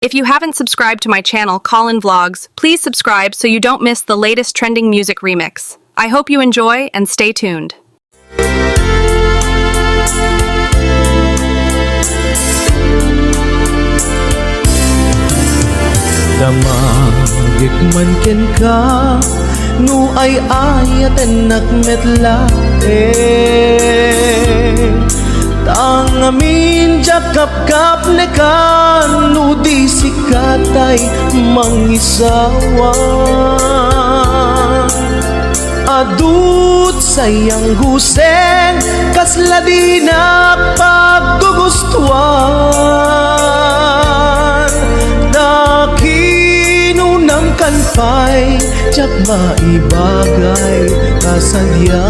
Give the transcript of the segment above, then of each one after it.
If you haven't subscribed to my channel, Colin Vlogs, please subscribe so you don't miss the latest trending music remix. I hope you enjoy and stay tuned. Damagik man ken ka nu ay ayaten nakmetla tang amin jakap kap nekan nu di sikatay mangisawa adut sayang guseng kasla di na paggugustuhan nakinunang kanpay jak maibagay kasadya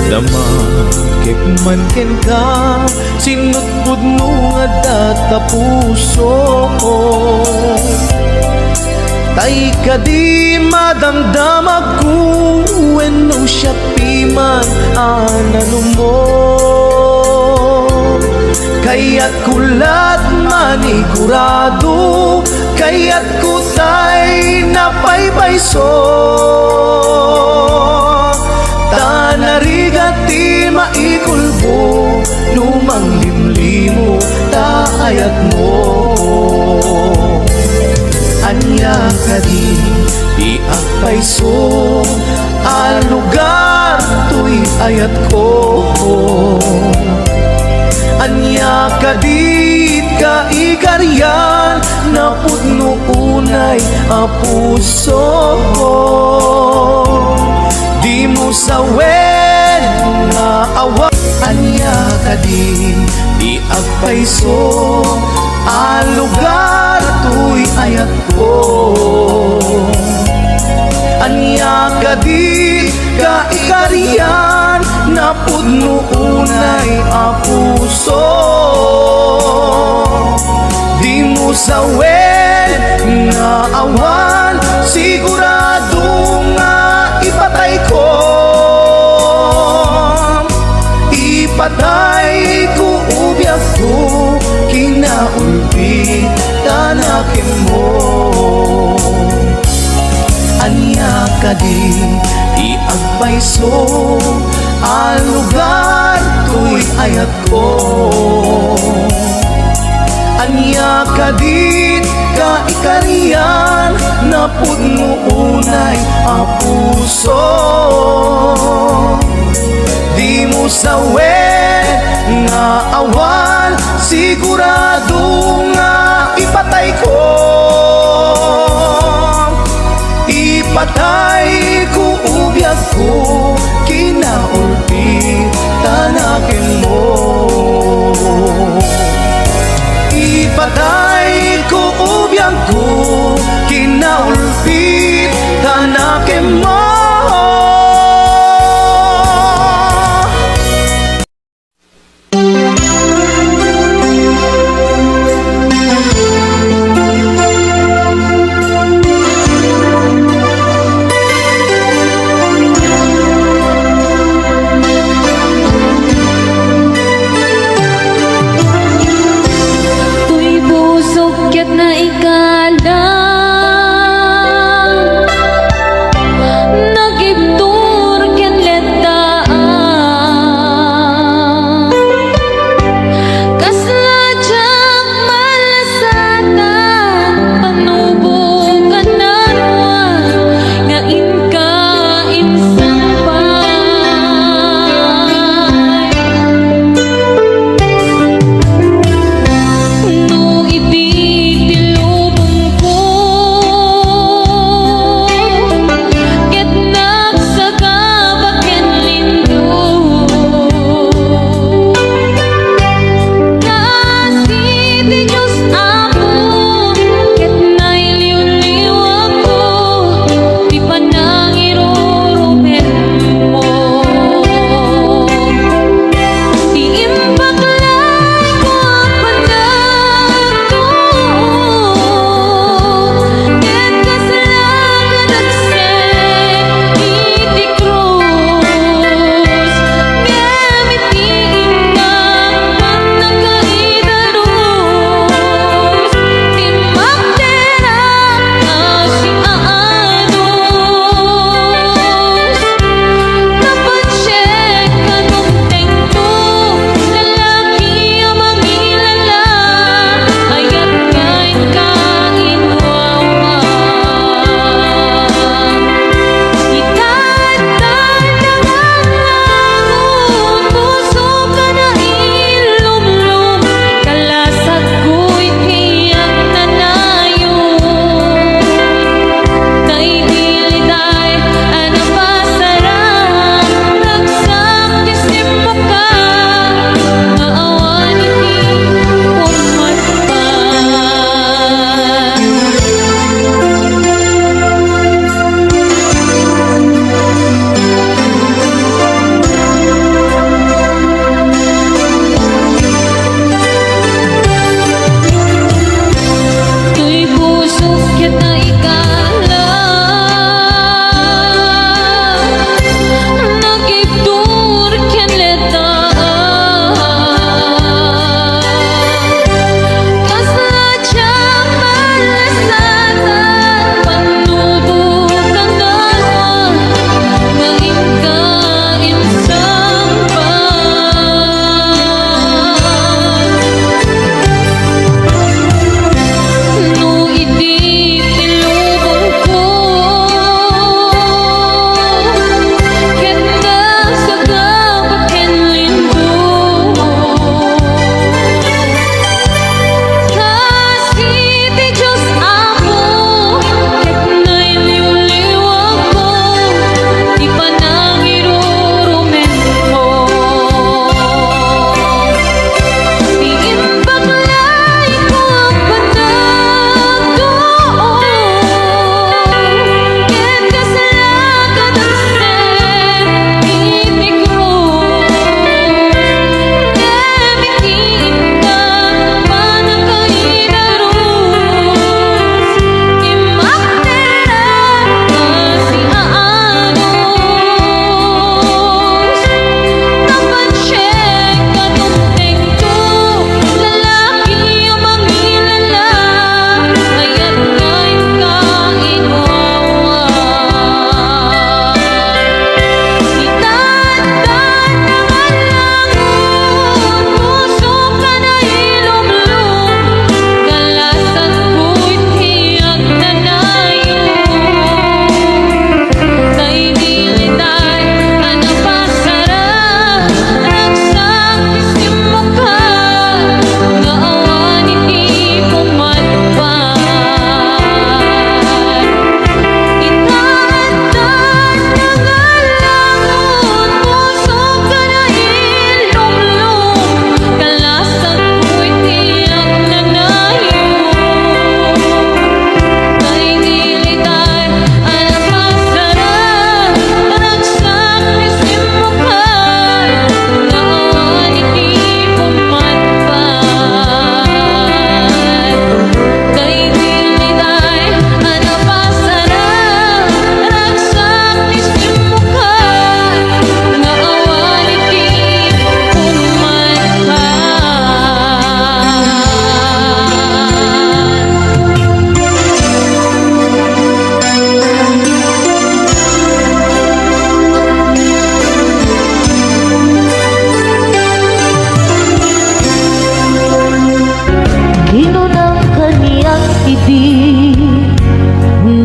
damakik man ken ka sinutpud mo nga data puso tay ka di madamdamag ko when no siya piman anano mo kaya't kulat manigurado kaya't kutay napaybayso tanarigati maikulbo lumang limlimo taayat mo anya ka di agpayso al lugar to'y ayat ko anya ka di ka ikaryan na pudno unay a puso di mo sawen nga awa anya ka di agpayso al lugar to'y ayat ko anya ka di ka ikarian na pudno unay a puso di mo sawen nga awan sigurado nga ipatay ko ubyak ko kinaulpit tanakin mo anya ka di agpayso al lugar to'y ayat ko anya ka di ka ikarian na pudno unay a puso di mo sawen nga awan sigurado nga ipatay ko ubyak ko kinaulpit tanakin mo ipatay ko ubyak ko kinaulpit tanakin mo na ikala nagibtur ken letaan kasla jak malasatan panubukan nanuan nga inka insampay no ibig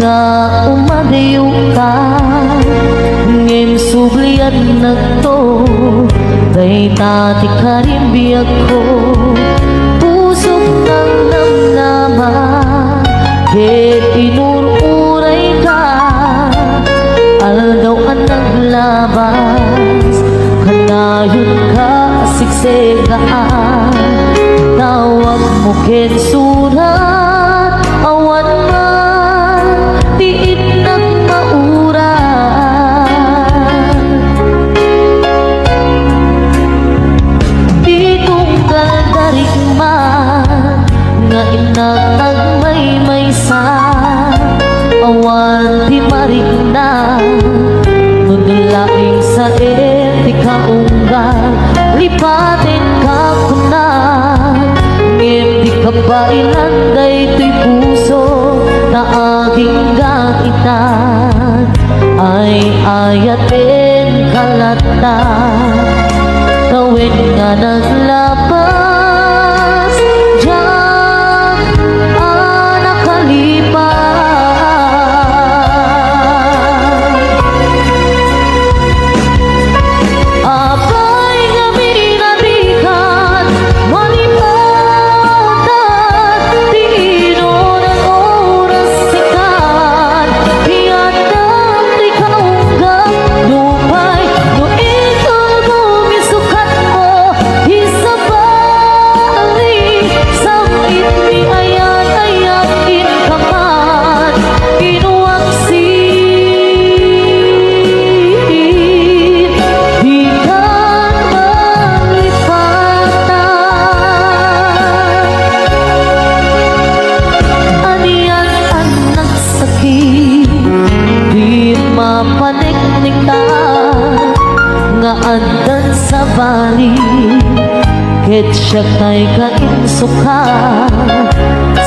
nga umadayo ka ngem sublian nagto day tati karimbiyag ko pusok ng namnaman ket inururay ka aldaw ang naglabas kanayon ka siksegaan tawag mo ken surat awan man tiit nagmauran di tunggal darig man nga inatag may sa awan di marigna nudulaing sa etika unggal lipatin ka kunan ngem di ka ba ilanday to'y puso na aking gaitan ay ayatin kalata kawin nga naglabas diyan nakalipas apay nga minadikan malipatan di inunang oras sikan iadang di kaunggang lupay no ikaw bumisukat mo isabali samit ni ayan ayakin kaman inuwaksin di ka malipatan aniyan anak sakit di mapaniknikan nga andan sa bali ket siya kay kainsuka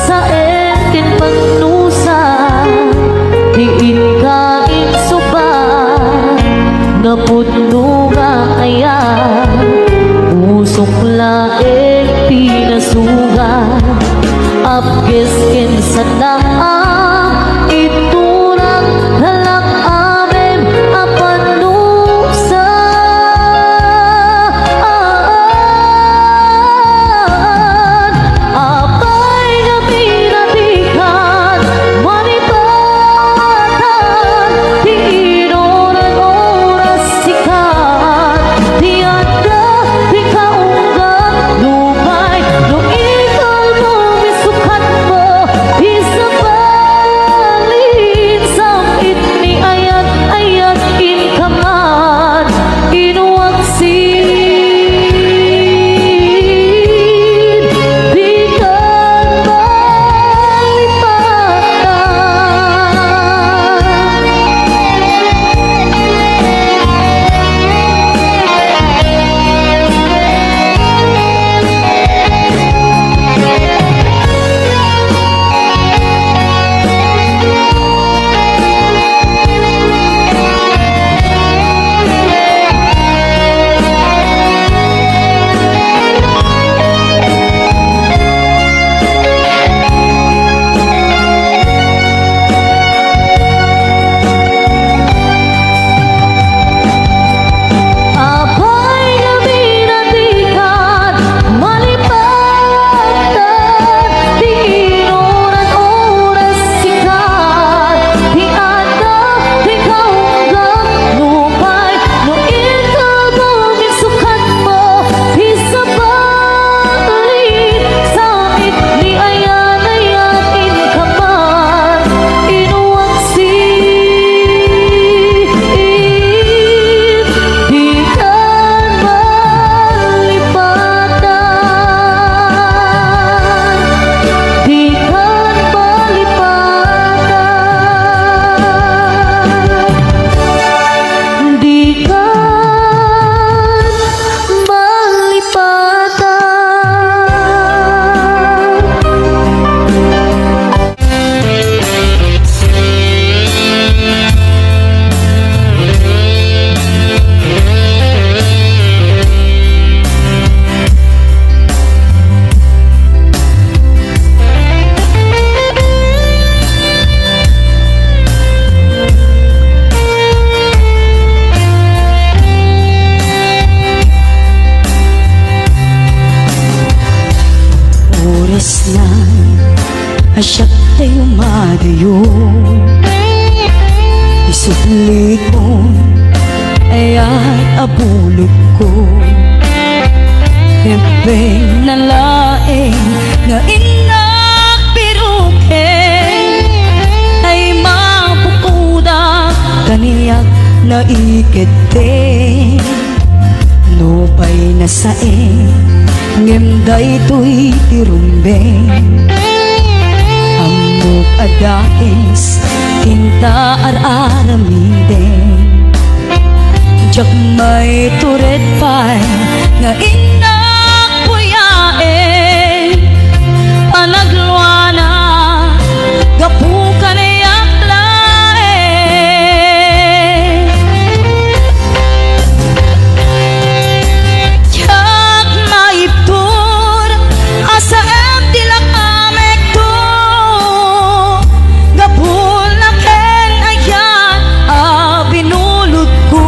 sa etin pagnusa diin ka insuba nga pudno nga ayan usok laeng pinasuga apkes ken sa daang iturang halak amen apanusa apay nga pinatikan manipatan di inunan oras sikat di anda di kaunggang lupay no ikaw bumisukat mo isabali Ayos na asyak tayo madayo isudli ko aya't abulog ko Hempeng na laing nga inak piruken ay mapukuda kaniyak na ikete Nupay na saing ngemday to'y tirumbeng Amok adakis tinta ar-aramideng Jak may turet pa'y nga inak puyae Panagluana gapukan iyak lae Jak maiptur asa em tilak amek to Gapul na ken ayan binulot ko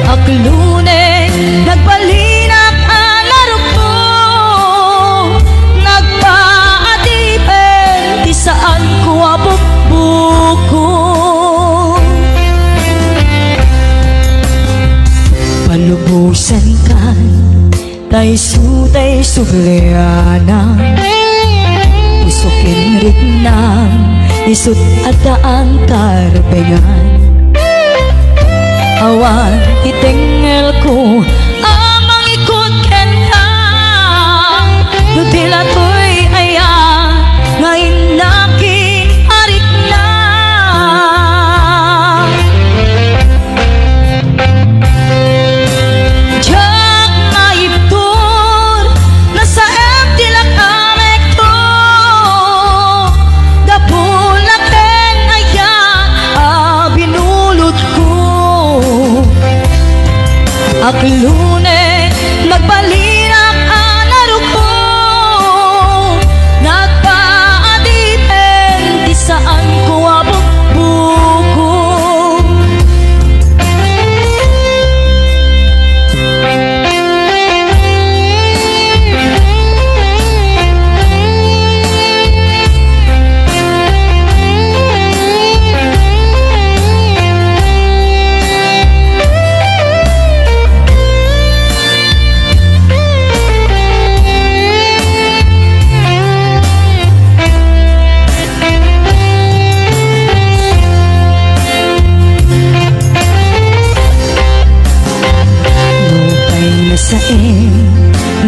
Aklune nagbalinak ang laro ko Nagpaatipen di saan ko abukbuko Palubusan ka tay sufleana Pusukin rin ng isut at ang karpengan Awan itengel ko amang ikot ken ka Nutila to'y aya ngayon nakin arik na Jak maiptur nasa em tilak amek to Gapulak ken ayan binulot ko Aklune magbalinak ang laro ko Nagpaadipen di saan ko abukbuko Saing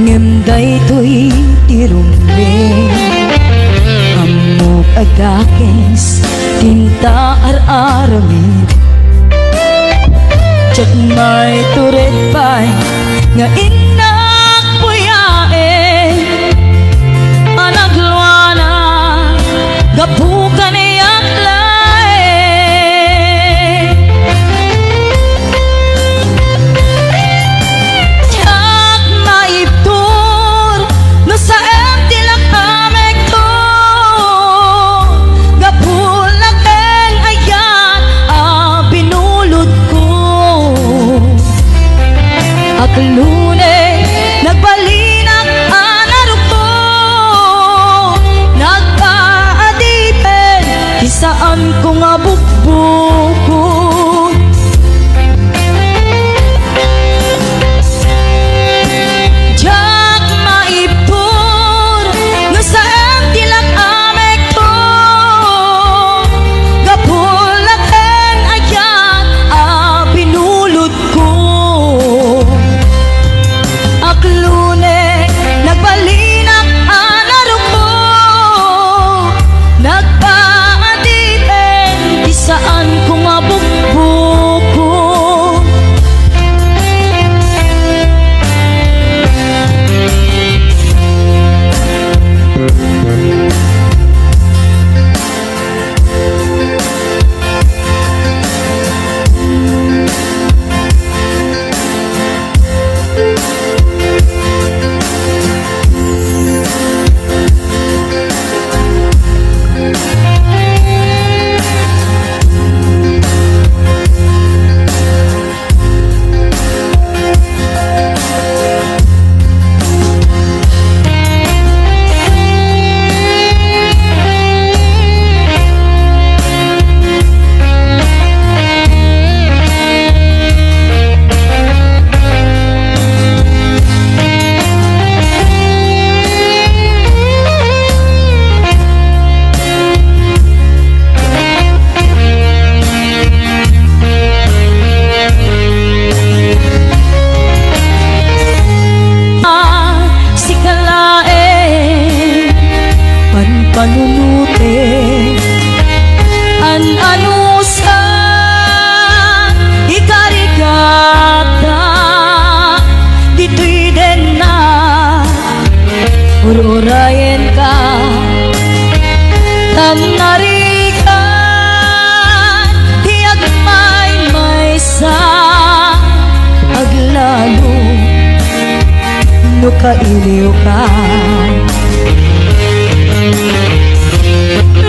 ngemday to'y tirumbeng Amok agakes tinta ar-aramid Jak may turet pa'y nga inak puyae Panagluana gapukan iyak lae Jak maiptur no sa em tilak amek to Gapulak ken ayan binulot ko Aklune Ururayan ka Tanarikan Tiyak may sa Aglalo No kailiw ka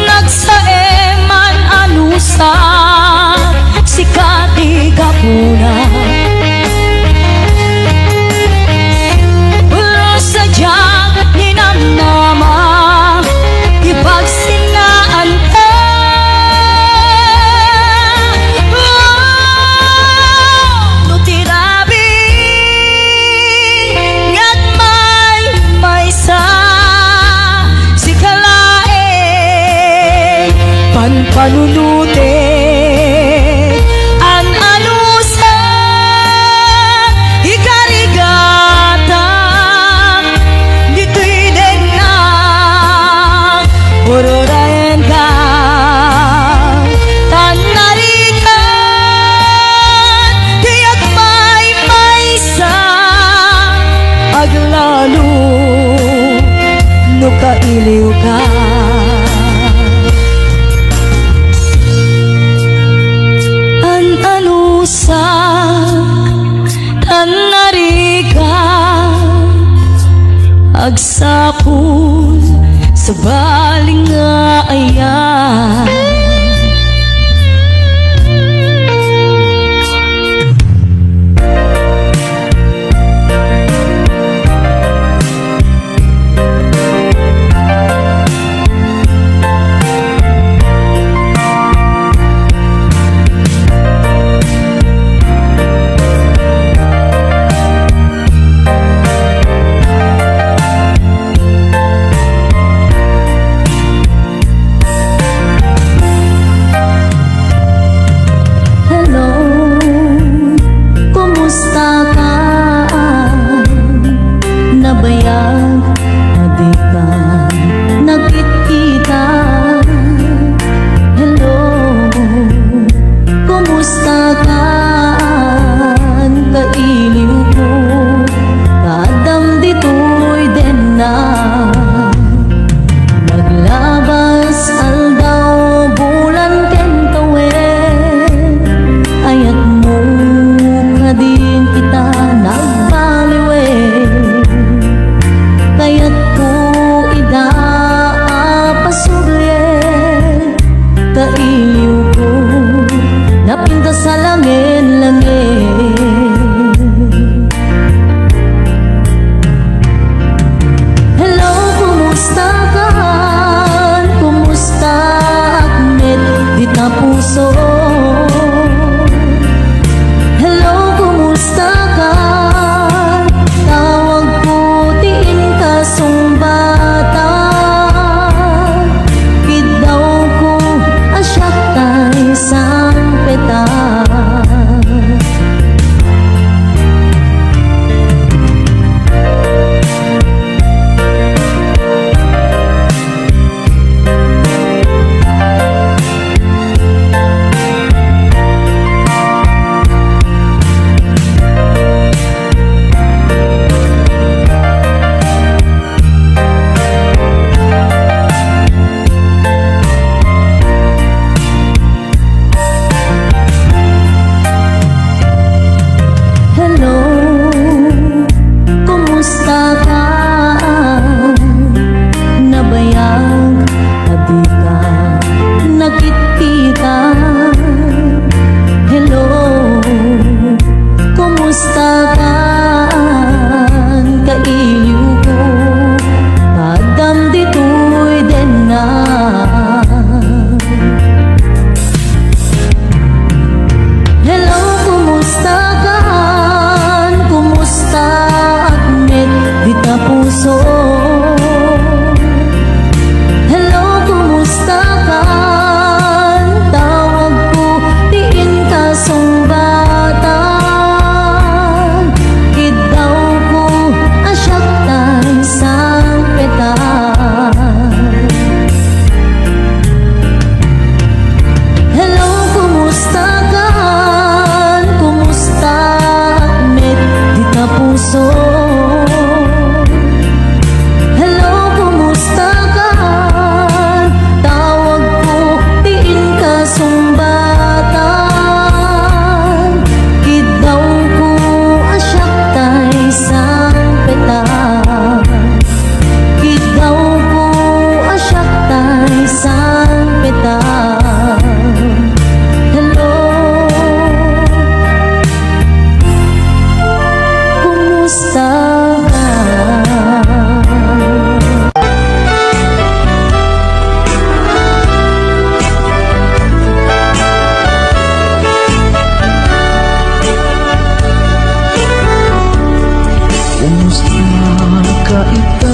Nagsaeman anusa Sikati kapuna Ulo sa diyag ninamnama Ipagsinaan ka No tirabi Ngat may sa Sikalae Panpanunute An anusa Ikarigata Dito'y din na Ururayan ka Tanarikan Tiyak may sa Aglalo No kailiw ka An anusak Tanarikan Agsapul Sa baling nga ayan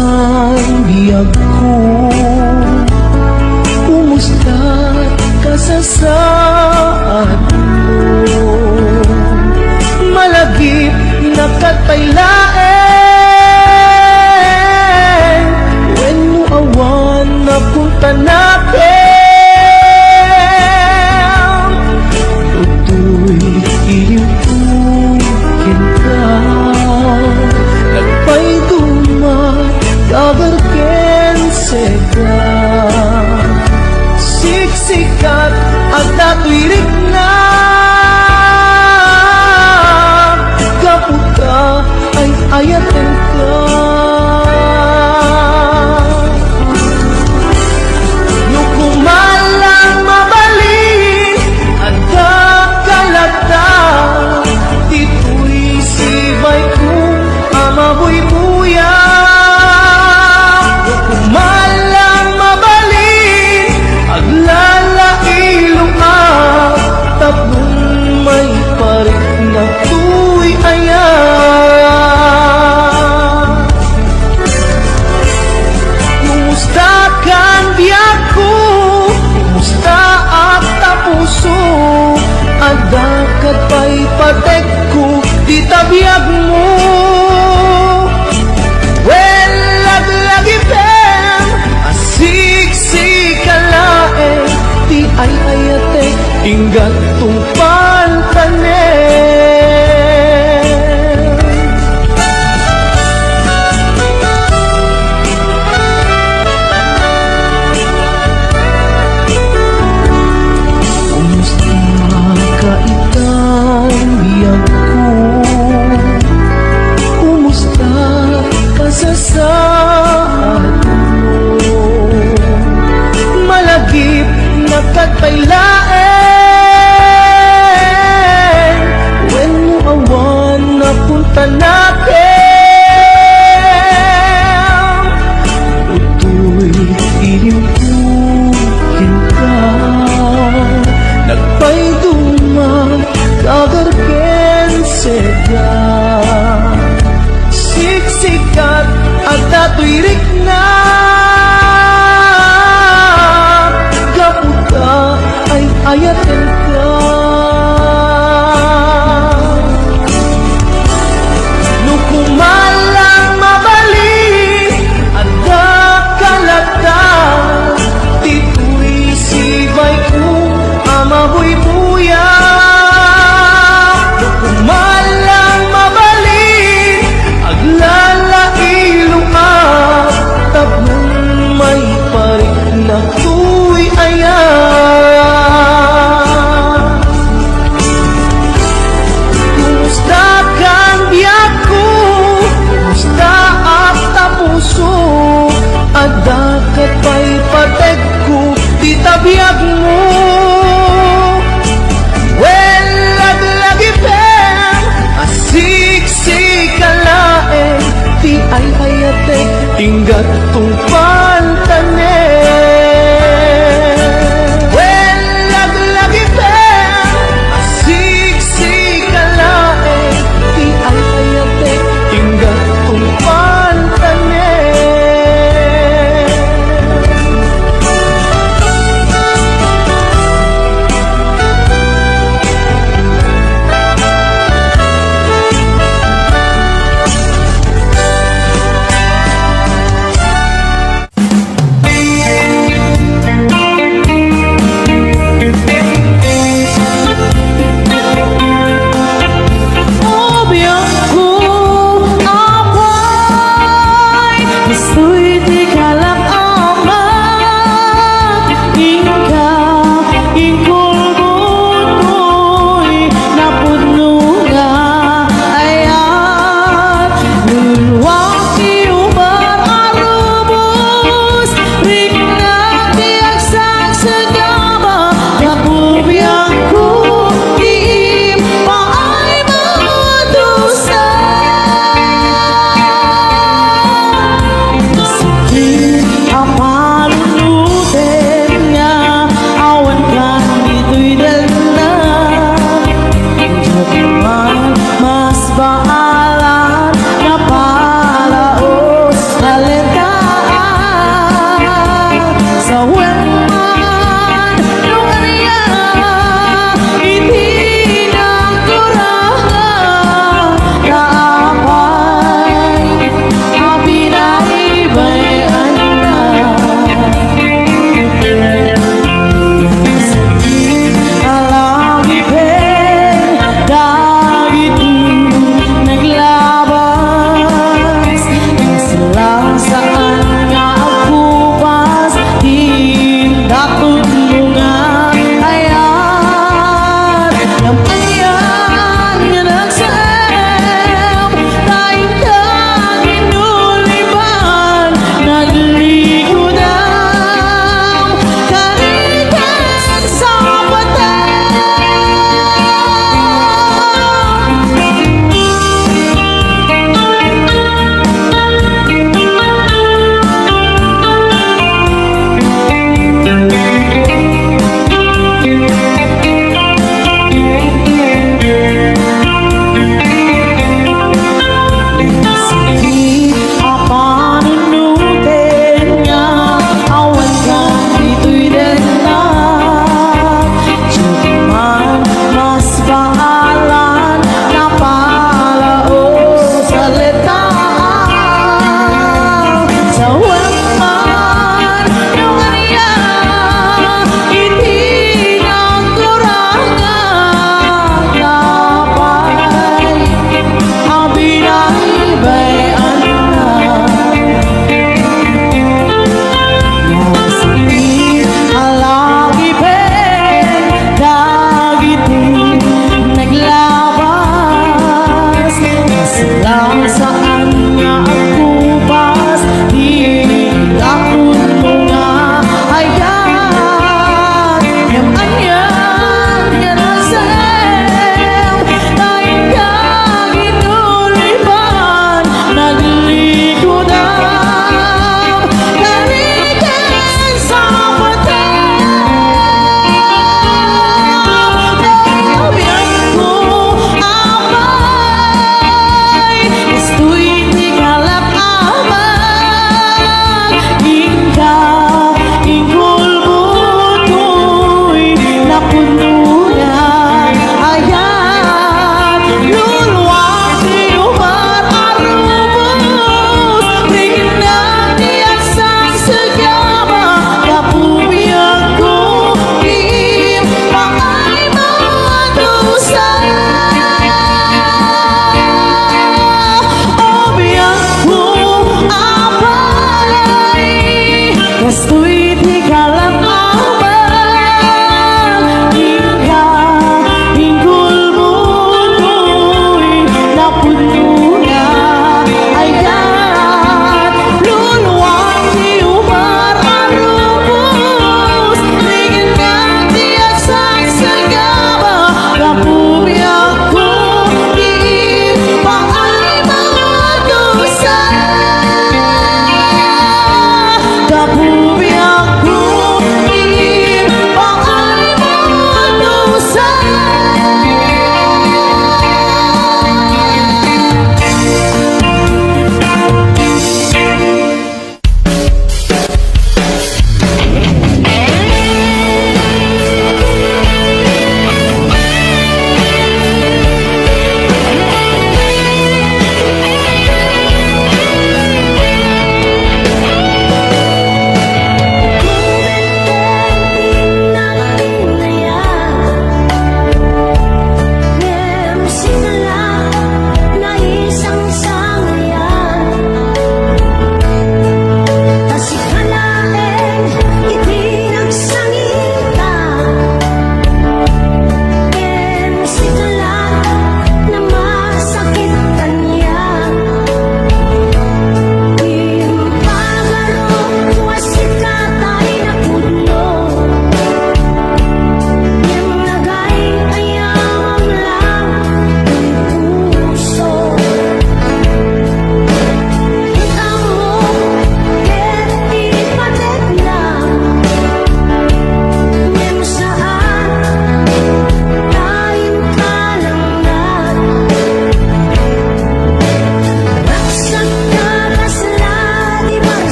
kang biyag ko, kumusta ka sa saad mo? Malagip na kataylaen, when mo awan na punta natin. Tutoy iliw-tukin ka, nagpay dumat kabarken sega. Siksikat at datuirik na, kaputa ay ayaten ka. Nukumalang mabalik at kakalata, dito'y sibay ko amabuy-buya. Nukumalang mabalik at lalailong tapong may parik na tuy ayan. Kumusta kang biyak ko, kumusta at tapuso, adakat pa'y patek ko, di tabiyag mo. Well, laglagipem, asiksik-kalae, di ay ayatek, inggat tungpan tanen. Kumusta ka itang biyag ko, kumusta ka sa saad mo? Malagip na kataylaen, when mo awan na punta natin. Tutoy iliw-tukin ka, nagpay dumat kagarken sega. Siksikat at datuirik na, kaputa ay ayaten ka. Nukumalang mabalik at kakalata, dito'y sibay ko amabuy-buya. Nukumalang mabalik at lalailong tapong may parik na tuy ayan. Kumusta kang biyak ko, kumusta at tapuso, adakat pa'y patek ko, di tabiyag mo. Well, laglagipem, asiksik-kalae, di ay ayatek, inggat tungpan tanen. Well, laglagipem, asiksik-kalae, di ay ayatek, inggat tungpan tanen.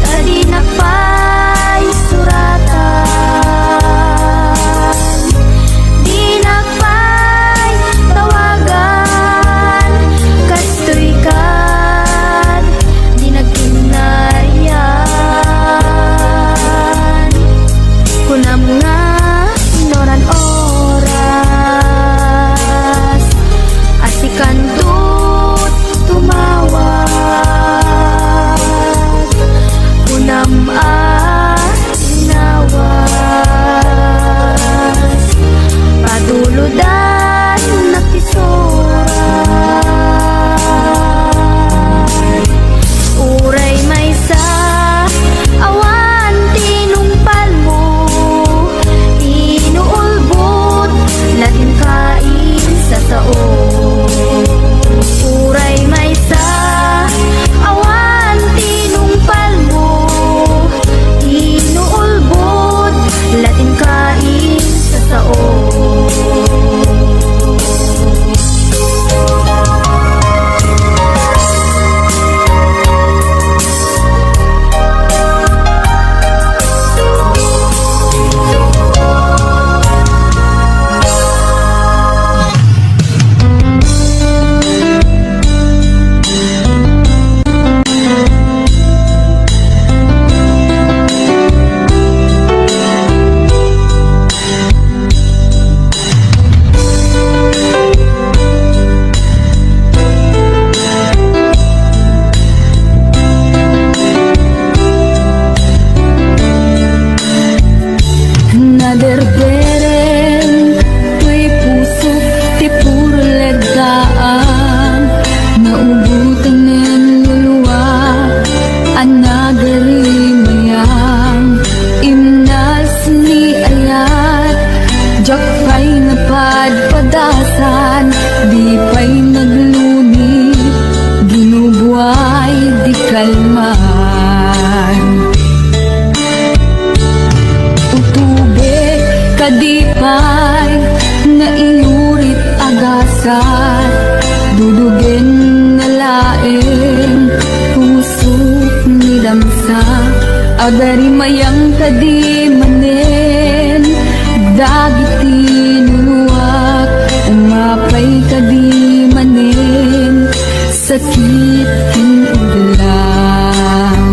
Tadi na pa'y suratan, di na pa'y tawagan, kastoy kat di nagkinaryan. Kunam nga noran oras, asikan tut tumawag. Kunam inawas, patuludan nakisoran. Uray may sa awan tinumpal mo, inuulbot latin kain sa taon. Uray may sa awan tinumpal mo, inuulbot latin kain sa taon. Naderberen, tuy puso, ti puro legdaan, naubutan ng luluwa, anagari mayang, imnas ni ayat, jak pa'y napadpadasan, di pa'y nagluni, ginubuhay di kalman. Utubig kadipay na ilurit agasat, dudugin na laeng pusok ni damsa, agari mayang kadimanen, dagiti nunuak, umapay kadimanen, sakit kinuglang.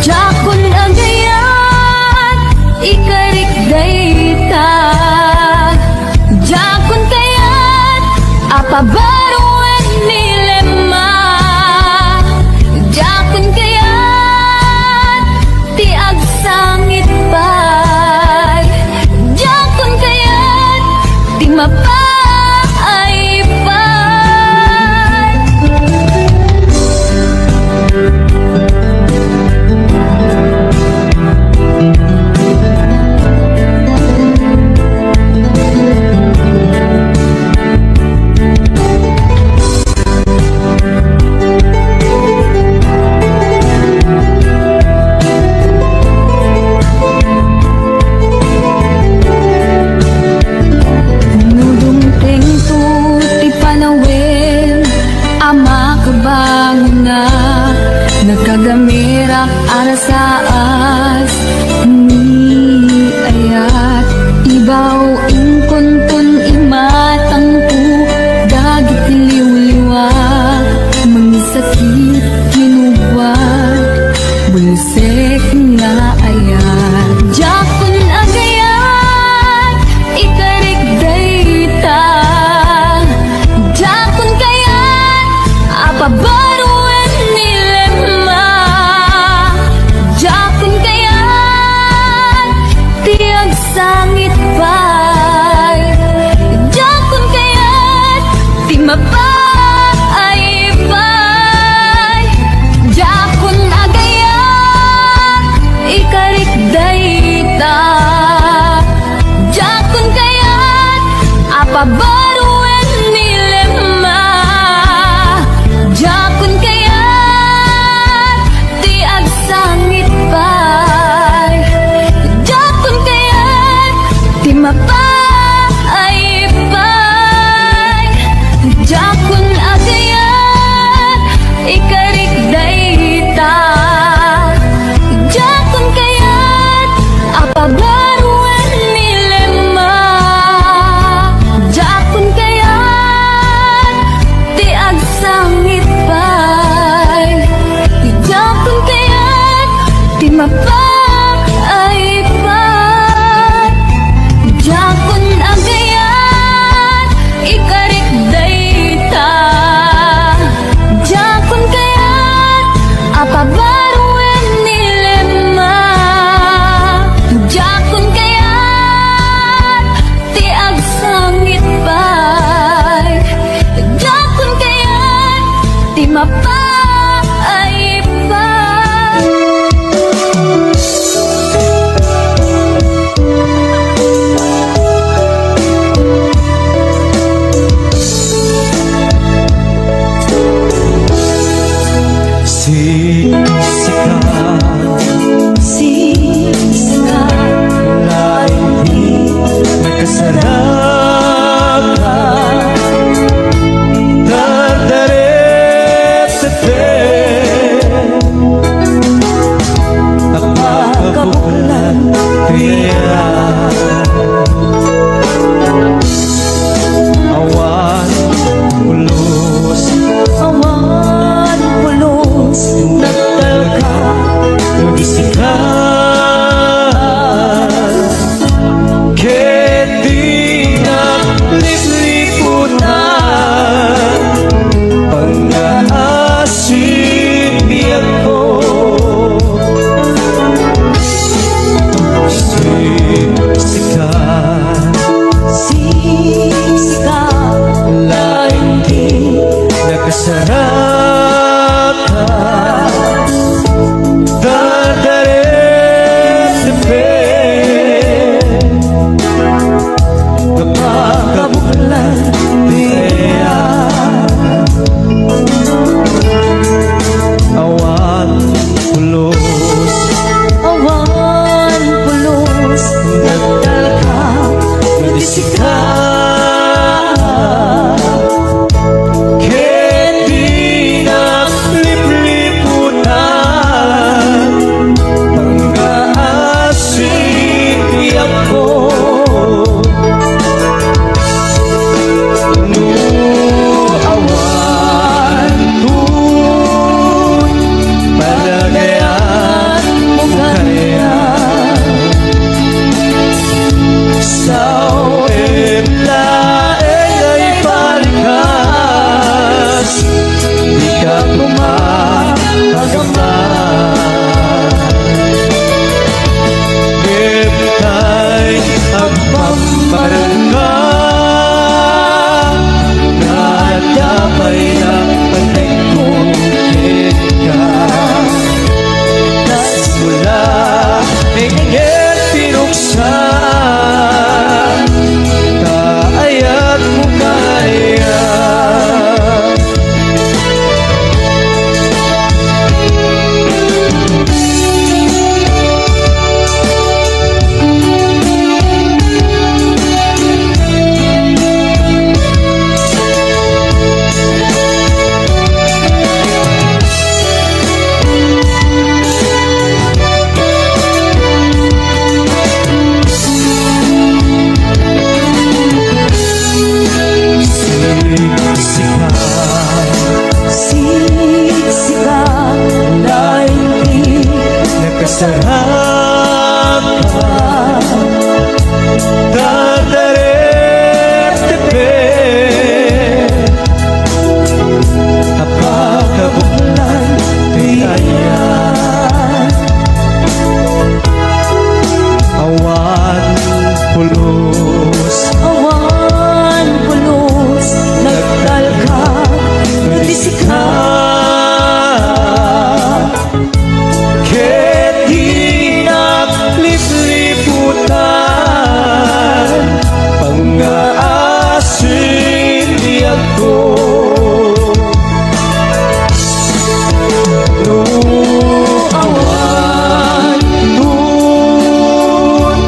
Jakon agayat, ikarik dayta, jakon kayat, apabaruan nilema, jakon kayat, ti agsangit pa'y, jakon kayat, ti mapaay pa'y. Nudumteng tu ti panawin, ama kabangon na, nagkagamirak arasaas, ni ayat, ibaw ingkuntun imatang tu, dagit liwliwa, mangisakit kinuwag, bulsek nga ayat. Jakon agayat, ikarik dayta, jakon kayat, apabaruan nilema, jakon kayat, tiag sangit pa'y, jakon kayat, ti mapaay pa'y. Jakon agayat, ikarik dayta, jakon kayat, apabaruan nilema, jakon mapaiba. Siksikan na hindi nagkasarapan, dardaret-daret, napakabuklan kaya awan ulos, Awan pulos nagtalka nagisikan, kedi na lipunan, pag-aasin biyak ko. Siksikan siksikan na hindi nakasarapan, dardaret-daret, napakabuklan kaya awan ulos, Awan pulos nagtalka nagisikan, kedi na lipunan, pag-aasin biyak ko. Awan tun palagayan mo kaya sao em laeng ay palikas, di ka pumagama. Bintay ang pambarangka, nadamay na panagkukit ka. Tas mula ingin pinuksan, kaayat mo kaya. siksikan Na hindi nakasarapan, dardaret-daret, napakabuklan kaya awan pulos, Awan pulos nagtalka nagisikan, kedi na lipunan, pang-aasin biyak ko. Awan tun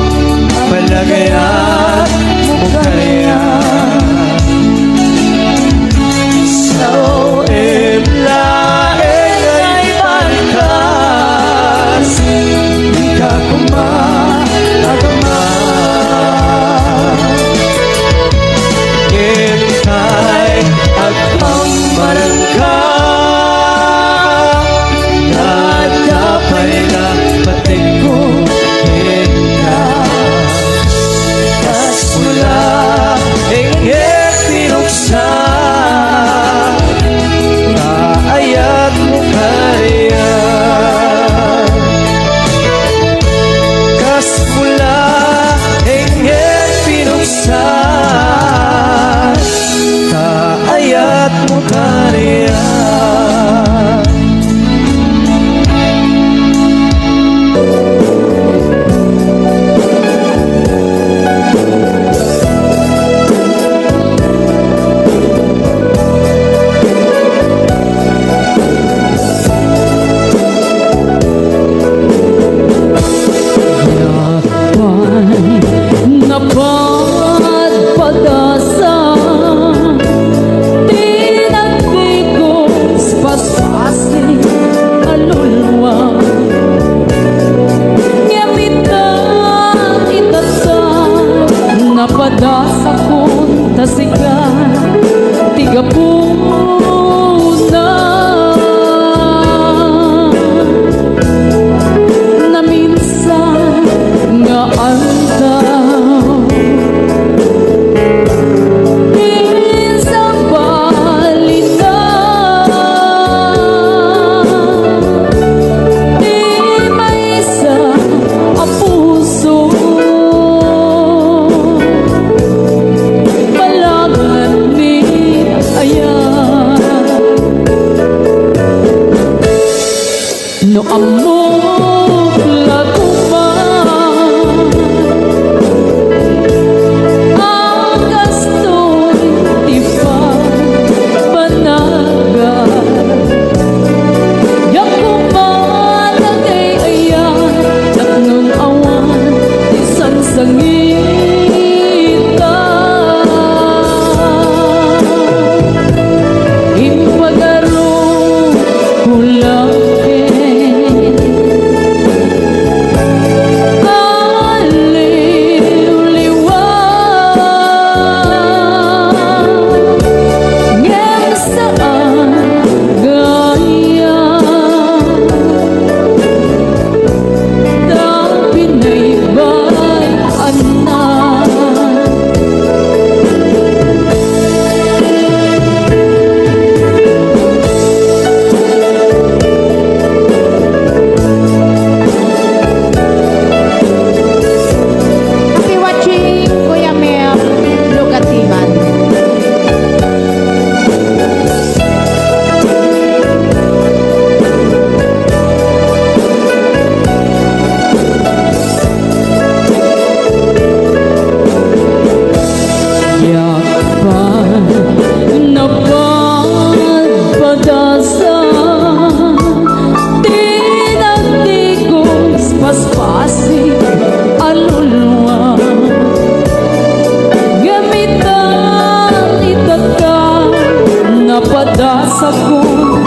palagayan mo kaya sao em laeng ay palikas, di ka kumagama. Hintay at pambarangka, nadapay na patigugin ka. Tas mula ingin pinuksan, kaayat mo kaya. Kas mula ingin pinuksan, kaayat mo kaya.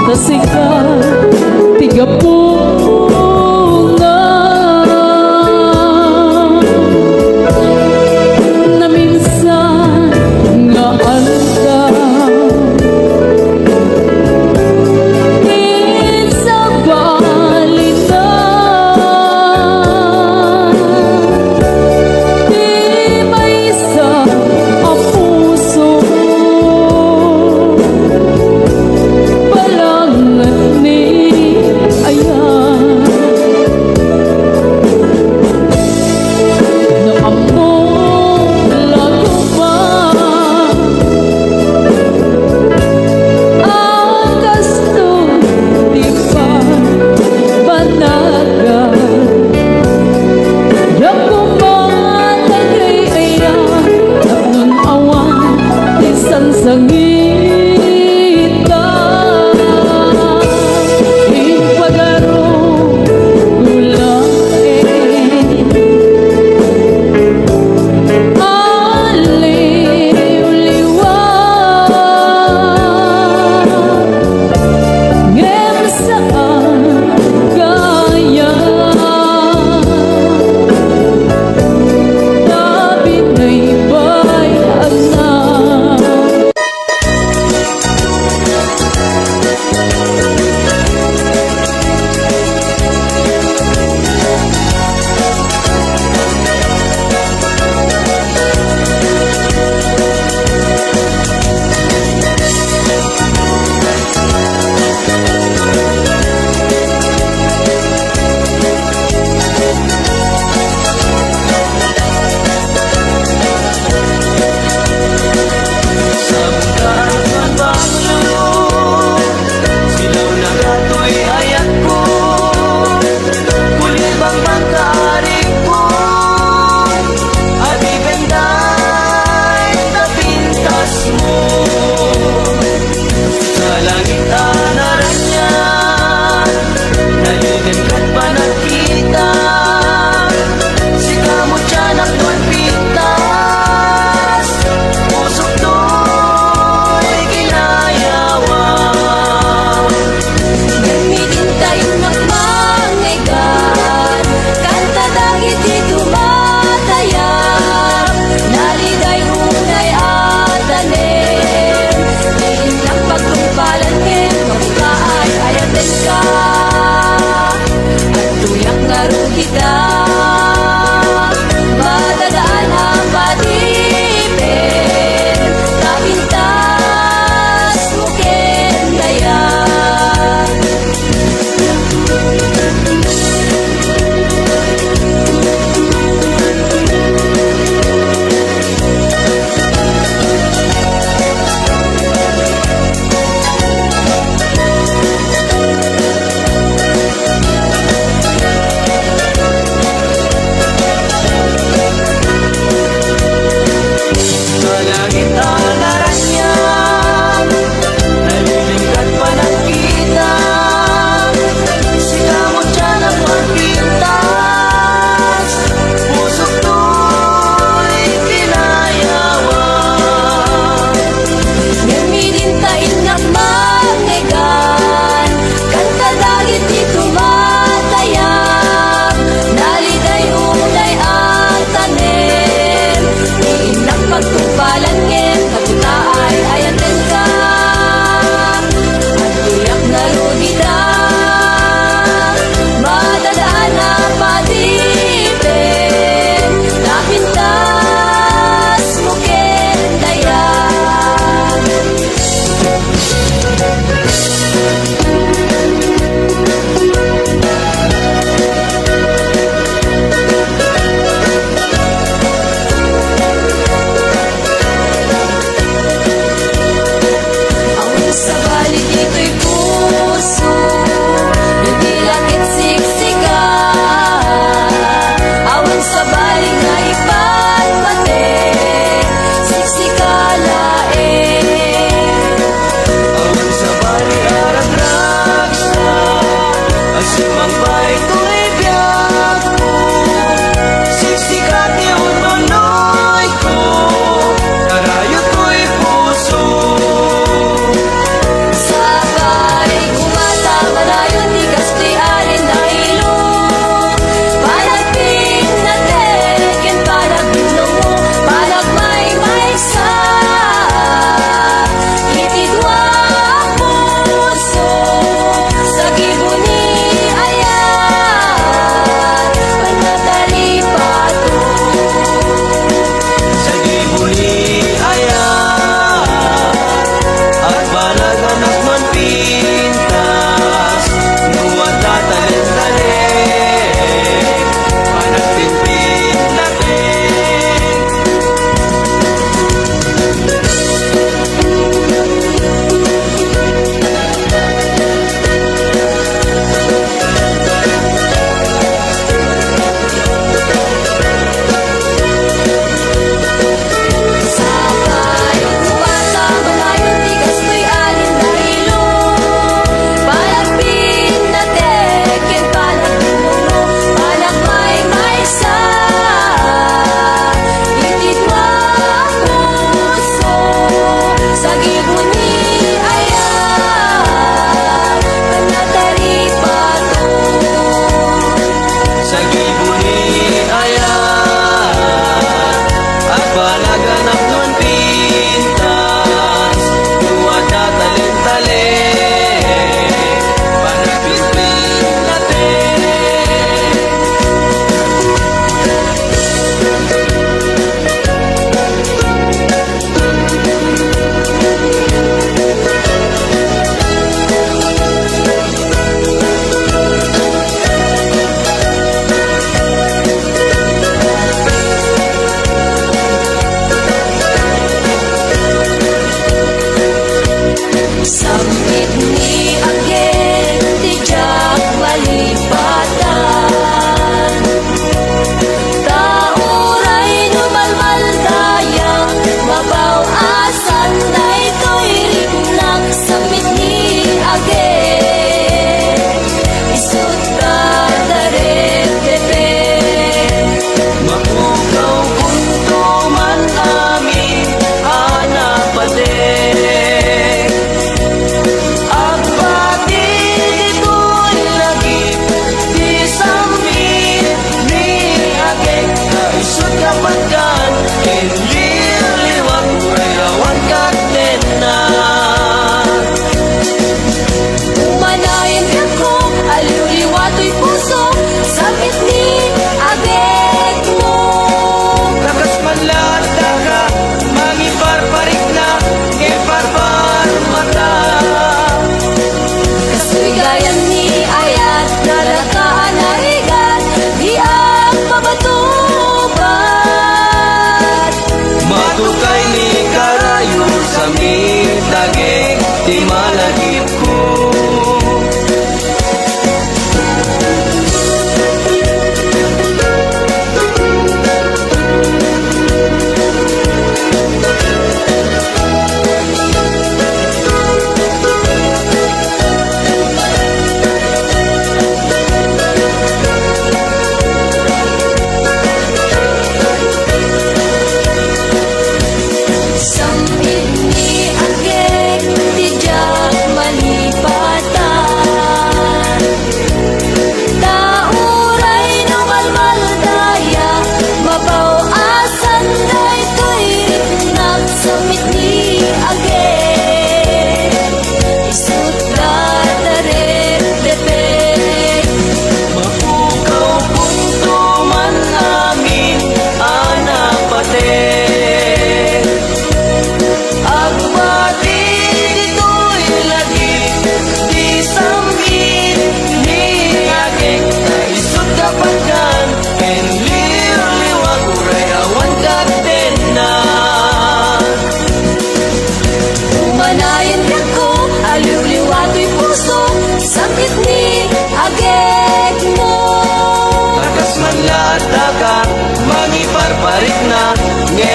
kasikat tigapungan na minsan nga anta sa balinan di may isa ang puso balangan ni ayan na among laguman ang gasto di pa banagan yakuman nag-ayan tapnon awan isang sangitan ipagaro gulang aliw-liwan ngem saan kaya tabi na'y bayag na Silaw na gato'y ayak ko, kulibang pagkaaring ko, at iganday na pintas mo. Sa langit anaran niya, naligan ka't panagkita, si kamot siya naktuan pintas, pusok to'y ginayawan. Gamitin tayo ng mangaigan Kanta dagit di tumatayak Naligay unay at tanim Diin ang pagkumpalan kin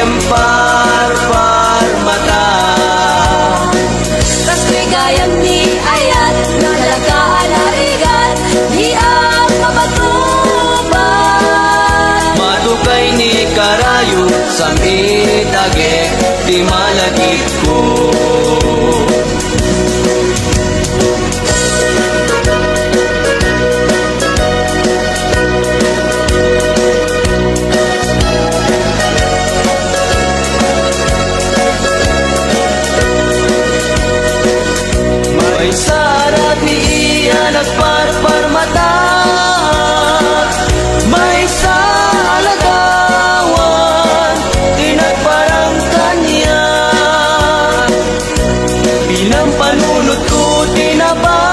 ngempar-par mata. Tas gayam ni ayat nalagaan harigan di ang mabatuban. Madukay ni karayo sa mitage di malagit ko. May sarap niya nagparpar mata. May sa alagawan tinagparang kanya. Bilang panunod ko tinaba.